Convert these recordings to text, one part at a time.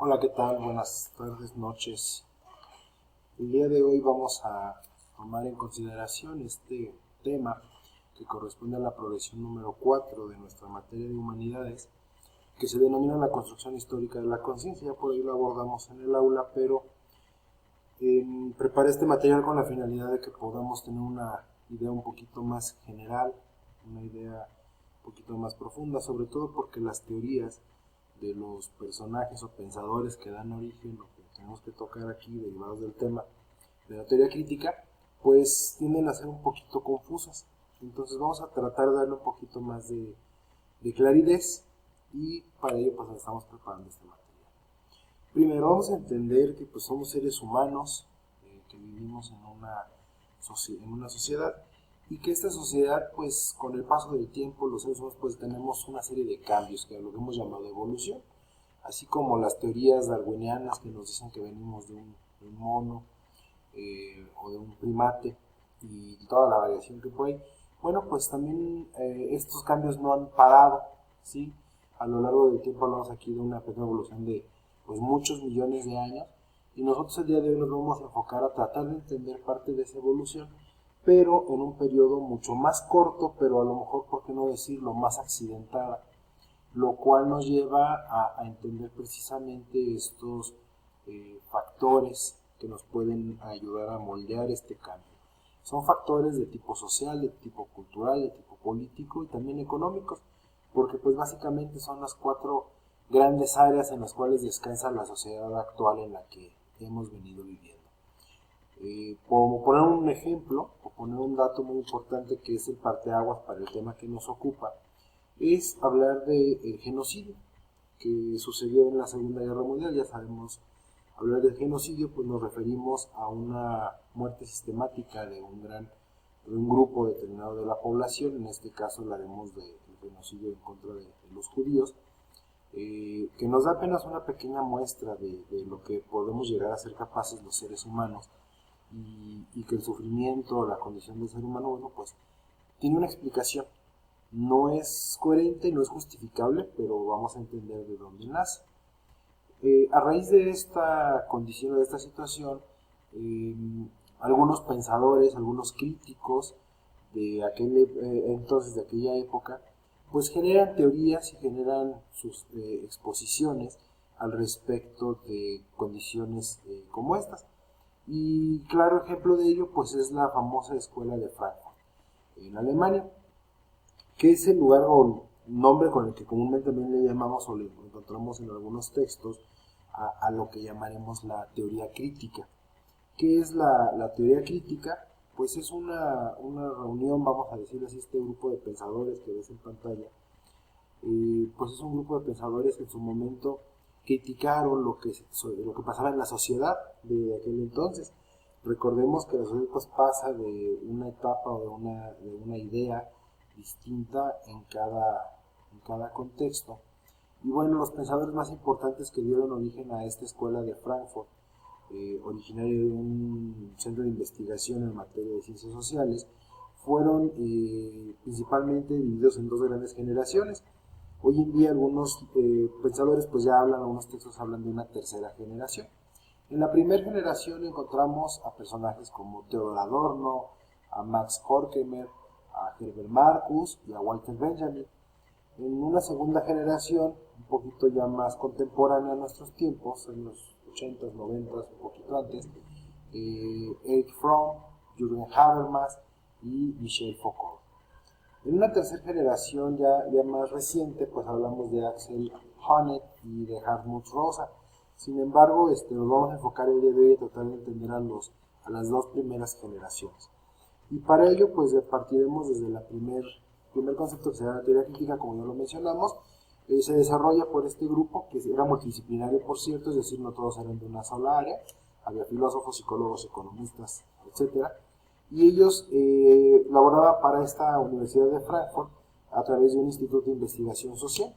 Hola, ¿qué tal? Buenas tardes, noches. El día de hoy vamos a tomar en consideración este tema que corresponde a la progresión número 4 de nuestra materia de humanidades, que se denomina la construcción histórica de la conciencia. Por ahí lo abordamos en el aula, pero preparé este material con la finalidad de que podamos tener una idea un poquito más general, una idea un poquito más profunda, sobre todo porque las teorías de los personajes o pensadores que dan origen, lo que tenemos que tocar aquí, derivados del tema de la teoría crítica, pues tienden a ser un poquito confusas. Entonces vamos a tratar de darle un poquito más de claridad y para ello pues estamos preparando este material. Primero vamos a entender que pues somos seres humanos que vivimos en una sociedad y que esta sociedad pues con el paso del tiempo los seres humanos pues tenemos una serie de cambios que lo que hemos llamado evolución, así como las teorías darwinianas que nos dicen que venimos de un mono o de un primate y toda la variación que fue. Bueno, pues también estos cambios no han parado, ¿sí? A lo largo del tiempo hablamos aquí de una pequeña evolución de pues muchos millones de años y nosotros el día de hoy nos vamos a enfocar a tratar de entender parte de esa evolución, pero en un periodo mucho más corto, pero a lo mejor, por qué no decirlo, más accidentada, lo cual nos lleva a entender precisamente estos factores que nos pueden ayudar a moldear este cambio. Son factores de tipo social, de tipo cultural, de tipo político y también económicos, porque pues básicamente son las cuatro grandes áreas en las cuales descansa la sociedad actual en la que hemos venido viviendo. Como poner un ejemplo, o poner un dato muy importante que es el parteaguas para el tema que nos ocupa, es hablar del genocidio que sucedió en la Segunda Guerra Mundial. Ya sabemos, hablar del genocidio, pues nos referimos a una muerte sistemática de un grupo determinado de la población. En este caso hablaremos del genocidio en contra de los judíos, que nos da apenas una pequeña muestra de lo que podemos llegar a ser capaces los seres humanos y que el sufrimiento, la condición del ser humano, bueno, pues tiene una explicación. No es coherente, no es justificable, pero vamos a entender de dónde nace. A raíz de esta condición, de esta situación, eh, algunos pensadores, algunos críticos de aquel entonces, de aquella época, pues generan teorías y generan sus exposiciones al respecto de condiciones como estas. Y claro ejemplo de ello pues es la famosa escuela de Frankfurt en Alemania, que es el lugar o nombre con el que comúnmente también le llamamos o le encontramos en algunos textos a lo que llamaremos la teoría crítica. ¿Qué es la teoría crítica? Pues es una reunión, vamos a decir así, este grupo de pensadores que ves en pantalla, pues es un grupo de pensadores que en su momento criticaron lo que pasaba en la sociedad de aquel entonces. Recordemos que la sociedad pues, pasa de una etapa o de una idea distinta en cada contexto. Y bueno, los pensadores más importantes que dieron origen a esta escuela de Frankfurt, originario de un centro de investigación en materia de ciencias sociales, fueron principalmente divididos en dos grandes generaciones. Hoy en día algunos pensadores pues ya hablan, algunos textos hablan de una tercera generación. En la primera generación encontramos a personajes como Theodor Adorno, a Max Horkheimer, a Herbert Marcuse y a Walter Benjamin. En una segunda generación, un poquito ya más contemporánea a nuestros tiempos, en los 80s, 90s, un poquito antes, Erich Fromm, Jürgen Habermas y Michel Foucault. En una tercera generación ya más reciente, pues hablamos de Axel Honneth y de Hartmut Rosa. Sin embargo, nos vamos a enfocar el día de hoy a tratar de entender a las dos primeras generaciones. Y para ello, pues partiremos desde primer concepto que será la teoría crítica, como ya lo mencionamos. Se desarrolla por este grupo, que era multidisciplinario, por cierto, es decir, no todos eran de una sola área. Había filósofos, psicólogos, economistas, etcétera. Y ellos laboraban para esta Universidad de Frankfurt a través de un instituto de investigación social.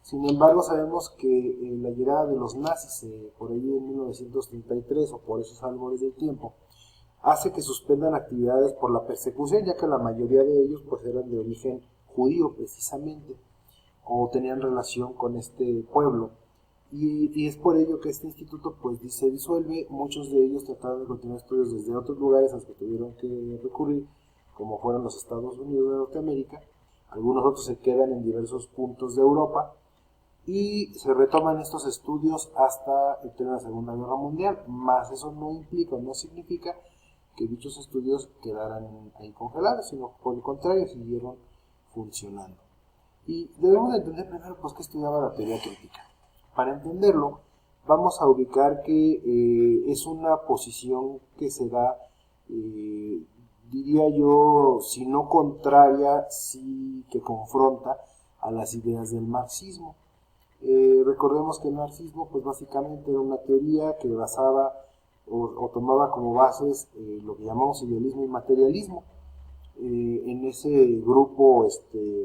Sin embargo, sabemos que la llegada de los nazis por ahí en 1933 o por esos albores del tiempo hace que suspendan actividades por la persecución, ya que la mayoría de ellos pues eran de origen judío precisamente o tenían relación con este pueblo y es por ello que este instituto pues se disuelve. Muchos de ellos trataron de continuar estudios desde otros lugares a los que tuvieron que recurrir, como fueron los Estados Unidos de Norteamérica. Algunos otros se quedan en diversos puntos de Europa y se retoman estos estudios hasta el término de la Segunda Guerra Mundial, más eso no implica, no significa que dichos estudios quedaran ahí congelados, sino por el contrario, siguieron funcionando. Y debemos de entender primero pues qué estudiaba la teoría crítica. Para entenderlo, vamos a ubicar que es una posición que se da, diría yo, si no contraria, sí que confronta a las ideas del marxismo. Recordemos que el marxismo pues básicamente era una teoría que basaba o tomaba como bases lo que llamamos idealismo y materialismo, en ese grupo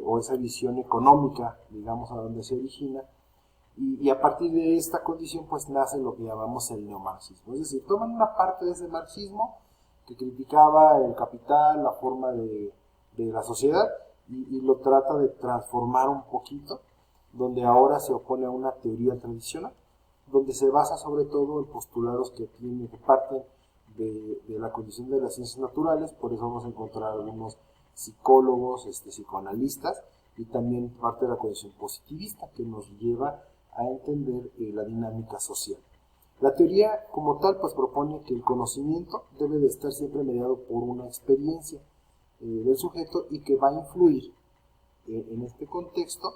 o esa visión económica, digamos, a donde se origina, y a partir de esta condición pues nace lo que llamamos el neomarxismo. Es decir, toman una parte de ese marxismo que criticaba el capital, la forma de la sociedad, y lo trata de transformar un poquito, donde ahora se opone a una teoría tradicional, donde se basa sobre todo en postulados que parten de la condición de las ciencias naturales. Por eso vamos a encontrar algunos psicólogos, psicoanalistas, y también parte de la condición positivista, que nos lleva a entender la dinámica social. La teoría como tal pues propone que el conocimiento debe de estar siempre mediado por una experiencia del sujeto, y que va a influir en este contexto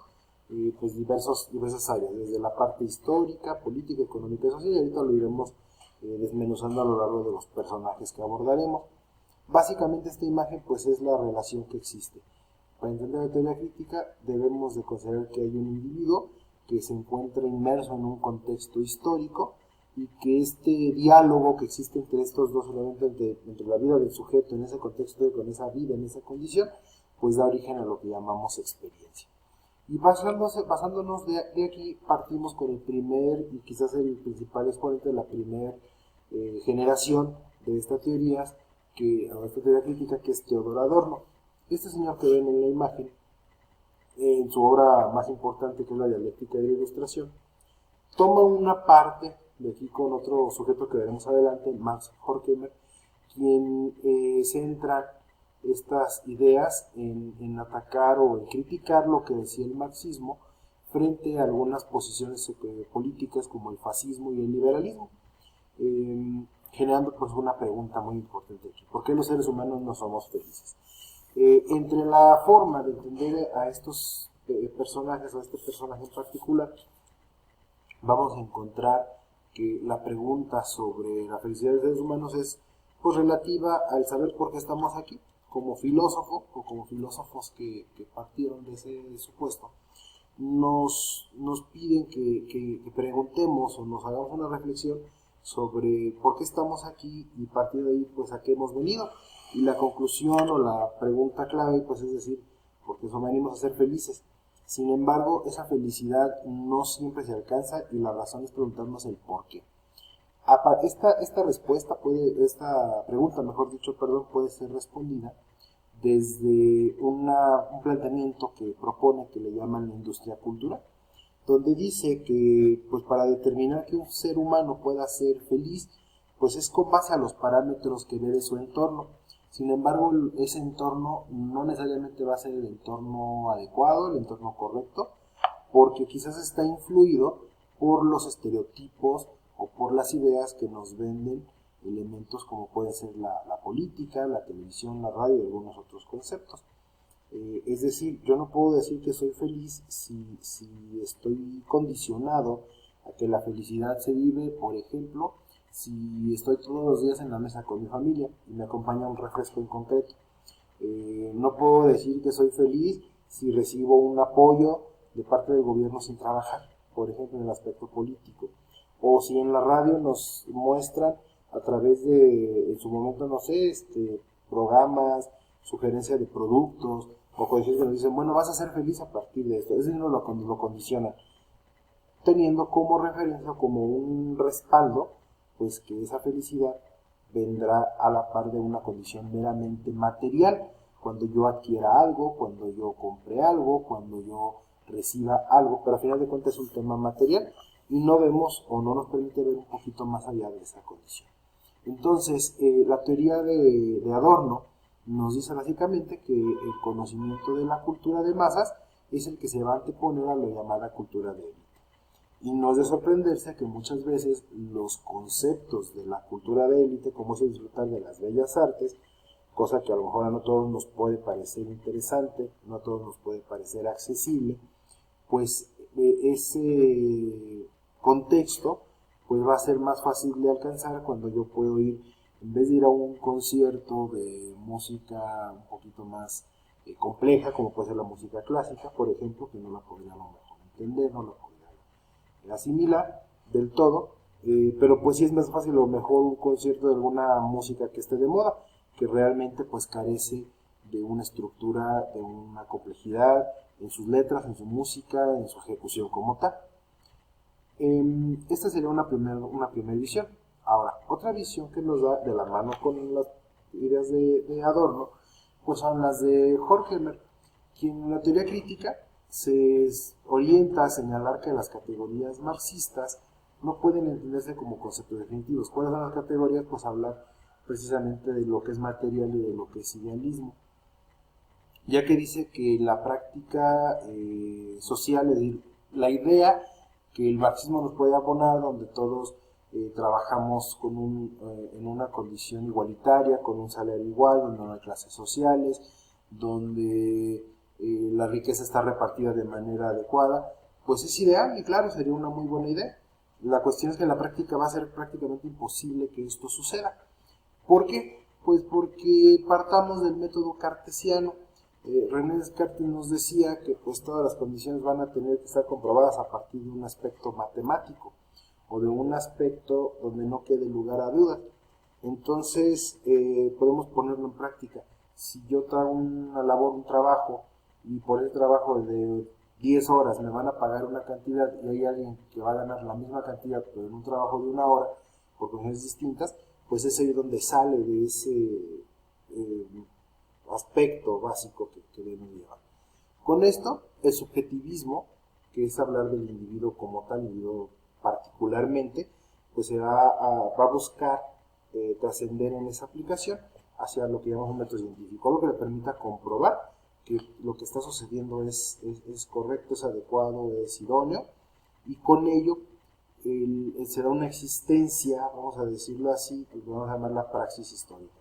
pues diversas áreas, desde la parte histórica, política, económica y social, y ahorita lo iremos desmenuzando a lo largo de los personajes que abordaremos. Básicamente esta imagen pues es la relación que existe. Para entender la teoría crítica debemos de considerar que hay un individuo que se encuentra inmerso en un contexto histórico, y que este diálogo que existe entre estos dos elementos, entre la vida del sujeto en ese contexto, con esa vida, en esa condición, pues da origen a lo que llamamos experiencia. Y basándonos de aquí, partimos con el primer y quizás el principal exponente de la primera generación de esta teoría crítica, que es Theodor Adorno. Este señor que ven en la imagen, en su obra más importante, que es la Dialéctica de la Ilustración, toma una parte de aquí con otro sujeto que veremos adelante, Max Horkheimer, quien centra estas ideas en atacar o en criticar lo que decía el marxismo frente a algunas posiciones políticas como el fascismo y el liberalismo, generando pues una pregunta muy importante aquí: ¿por qué los seres humanos no somos felices? Entre la forma de entender a estos personajes, a este personaje en particular, vamos a encontrar que la pregunta sobre la felicidad de los seres humanos es pues relativa al saber por qué estamos aquí. Como filósofo, o como filósofos que partieron de ese supuesto, nos piden que preguntemos o nos hagamos una reflexión sobre por qué estamos aquí, y a partir de ahí pues a qué hemos venido. Y la conclusión o la pregunta clave pues es decir, porque venimos a ser felices. Sin embargo, esa felicidad no siempre se alcanza, y la razón es preguntarnos el por qué. Esta pregunta, mejor dicho, puede ser respondida desde un planteamiento que propone, que le llaman la industria cultural, donde dice que pues para determinar que un ser humano pueda ser feliz, pues es con base a los parámetros que ve de su entorno. Sin embargo, ese entorno no necesariamente va a ser el entorno adecuado, el entorno correcto, porque quizás está influido por los estereotipos o por las ideas que nos venden elementos como puede ser la política, la televisión, la radio y algunos otros conceptos. Es decir, yo no puedo decir que soy feliz si estoy condicionado a que la felicidad se vive, por ejemplo, si estoy todos los días en la mesa con mi familia y me acompaña un refresco en concreto. No puedo decir que soy feliz si recibo un apoyo de parte del gobierno sin trabajar, por ejemplo, en el aspecto político. O si en la radio nos muestran a través de, en su momento, no sé, programas, sugerencias de productos, o cosas que nos dicen, bueno, vas a ser feliz a partir de esto. Es decir, lo condicionan, teniendo como referencia o como un respaldo, pues que esa felicidad vendrá a la par de una condición meramente material, cuando yo adquiera algo, cuando yo compre algo, cuando yo reciba algo, pero al final de cuentas es un tema material. y no vemos o no nos permite ver un poquito más allá de esa condición. Entonces, la teoría de Adorno nos dice básicamente que el conocimiento de la cultura de masas es el que se va a anteponer a la llamada cultura de élite. Y no es de sorprenderse que muchas veces los conceptos de la cultura de élite, como es el disfrutar de las bellas artes, cosa que a lo mejor a no todos nos puede parecer interesante, no a todos nos puede parecer accesible, pues ese contexto pues va a ser más fácil de alcanzar cuando yo puedo ir, en vez de ir a un concierto de música un poquito más compleja, como puede ser la música clásica, por ejemplo, que no la podría a lo mejor entender, no la podría asimilar del todo, pero pues sí es más fácil a lo mejor un concierto de alguna música que esté de moda, que realmente pues carece de una estructura, de una complejidad en sus letras, en su música, en su ejecución como tal. Esta sería una primera visión. Ahora, otra visión que nos da de la mano con las ideas de Adorno, pues son las de Horkheimer, quien en la teoría crítica se orienta a señalar que las categorías marxistas no pueden entenderse como conceptos definitivos. ¿Cuáles son las categorías? Pues hablar precisamente de lo que es material y de lo que es idealismo, ya que dice que la práctica social, es decir, la idea que el marxismo nos puede abonar, donde todos trabajamos en una condición igualitaria, con un salario igual, donde no hay clases sociales, donde la riqueza está repartida de manera adecuada, pues es ideal y claro, sería una muy buena idea. La cuestión es que en la práctica va a ser prácticamente imposible que esto suceda. ¿Por qué? Pues porque partamos del método cartesiano. René Descartes nos decía que pues todas las condiciones van a tener que estar comprobadas a partir de un aspecto matemático o de un aspecto donde no quede lugar a dudas. Entonces podemos ponerlo en práctica. Si yo traigo una labor, un trabajo, y por ese trabajo de 10 horas me van a pagar una cantidad y hay alguien que va a ganar la misma cantidad pero en un trabajo de 1 hora por condiciones distintas, pues es ahí donde sale de ese aspecto básico que debemos llevar. Con esto, el subjetivismo, que es hablar del individuo como tal, individuo particularmente, pues se va a buscar trascender en esa aplicación hacia lo que llamamos un método científico, lo que le permita comprobar que lo que está sucediendo es correcto, es adecuado, es idóneo, y con ello se da una existencia, vamos a decirlo así, que vamos a llamar la praxis histórica.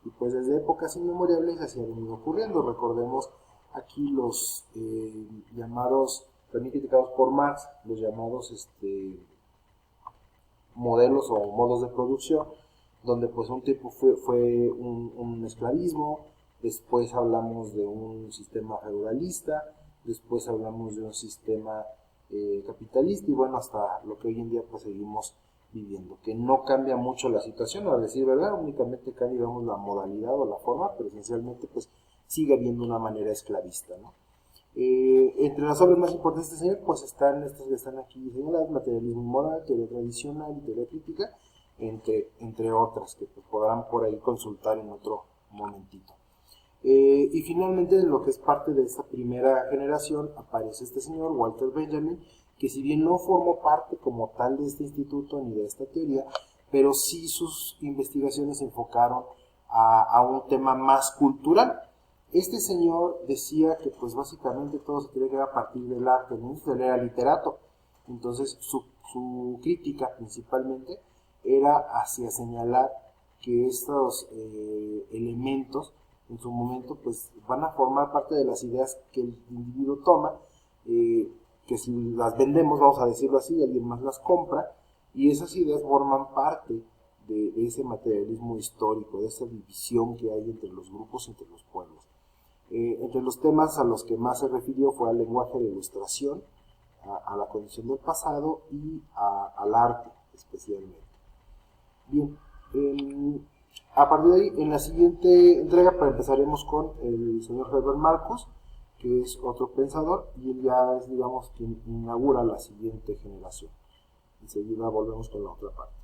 Y pues desde épocas inmemoriales así ha venido ocurriendo. Recordemos aquí los llamados, también criticados por Marx, los llamados modelos o modos de producción, donde pues un tiempo fue un esclavismo, después hablamos de un sistema feudalista, después hablamos de un sistema capitalista y bueno, hasta lo que hoy en día pues seguimos viviendo, que no cambia mucho la situación, a decir verdad, únicamente cambia digamos la modalidad o la forma, pero esencialmente pues sigue habiendo una manera esclavista, ¿no? Entre las obras más importantes de este señor pues están estas que están aquí señaladas: Materialismo y Moral, Teoría Tradicional y Teoría Crítica, entre otras que pues, podrán por ahí consultar en otro momentito. Y finalmente, en lo que es parte de esta primera generación, aparece este señor, Walter Benjamin, que si bien no formó parte como tal de este instituto ni de esta teoría, pero sí sus investigaciones se enfocaron a un tema más cultural. Este señor decía que pues básicamente todo se tenía que ver a partir del arte, ¿no? Él era literato, entonces su crítica principalmente era hacia señalar que estos elementos en su momento pues van a formar parte de las ideas que el individuo toma, que si las vendemos, vamos a decirlo así, alguien más las compra, y esas ideas forman parte de ese materialismo histórico, de esa división que hay entre los grupos, entre los pueblos. Entre los temas a los que más se refirió fue al lenguaje de ilustración, a la condición del pasado y al arte especialmente. Bien, a partir de ahí, en la siguiente entrega empezaremos con el señor Herbert Marcuse, que es otro pensador, y él ya es, digamos, quien inaugura la siguiente generación. Enseguida volvemos con la otra parte.